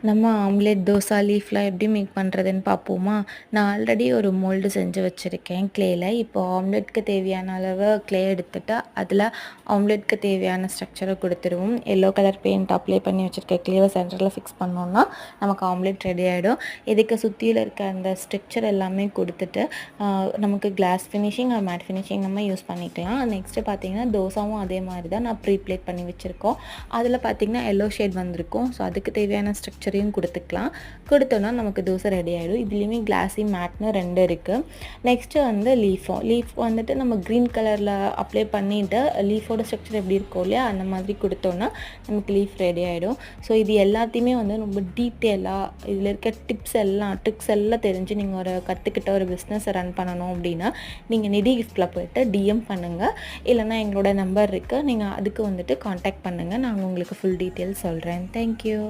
நம்ம ஆம்லெட் தோசை லீஃப்லாம் எப்படி மேக் பண்ணுறதுன்னு பார்ப்போமா? நான் ஆல்ரெடி ஒரு மோல்டு செஞ்சு வச்சுருக்கேன் க்ளேயில். இப்போ ஆம்லெட்க்கு தேவையான அளவு க்ளே எடுத்துட்டு அதில் ஆம்லெட்க்கு தேவையான ஸ்ட்ரக்சரை கொடுத்துருவோம். எல்லோ கலர் பெயிண்ட் அப்ளை பண்ணி வச்சுருக்க க்ளேவை சென்டரில் ஃபிக்ஸ் பண்ணோன்னா நமக்கு ஆம்லெட் ரெடி ஆகிடும். இதுக்கு சுற்றியில் இருக்க அந்த ஸ்ட்ரக்சர் எல்லாமே கொடுத்துட்டு நமக்கு கிளாஸ் ஃபினிஷிங் மேட் ஃபினிஷிங் நம்ம யூஸ் பண்ணிக்கலாம். நெக்ஸ்ட்டு பார்த்திங்கன்னா தோசாவும் அதே மாதிரி தான் நான் ப்ரீ ப்ளேட் பண்ணி வச்சுருக்கோம். அதில் பார்த்திங்கன்னா எல்லோ ஷேட் வந்திருக்கும். ஸோ அதுக்கு தேவையான ஸ்ட்ரக்சர் கொடுத்துக்கலாம். கொடுத்தோன்னா நமக்கு தோசை ரெடி ஆகிடும். இதுலேயுமே கிளாஸி மேட்னு 2 இருக்குது. நெக்ஸ்ட்டு வந்து லீஃப் வந்துட்டு நம்ம க்ரீன் கலரில் அப்ளை பண்ணிவிட்டு லீஃபோட ஸ்ட்ரக்சர் எப்படி இருக்கும் இல்லையா, அந்த மாதிரி கொடுத்தோன்னா நமக்கு லீஃப் ரெடி ஆகிடும். ஸோ இது எல்லாத்தையுமே வந்து ரொம்ப டீட்டெயிலாக இதில் இருக்க ட்ரிக்ஸ் எல்லாம் தெரிஞ்சு நீங்கள் கற்றுக்கிட்ட ஒரு பிஸ்னஸை ரன் பண்ணணும் அப்படின்னா நீங்கள் நிதி கிஃப்ட்டில் போய்ட்டு டிஎம் பண்ணுங்கள். இல்லைனா எங்களோட நம்பர் இருக்குது, நீங்கள் அதுக்கு வந்துட்டு காண்டாக்ட் பண்ணுங்கள். நாங்கள் உங்களுக்கு ஃபுல் டீட்டெயில்ஸ் சொல்கிறேன். தேங்க்யூ.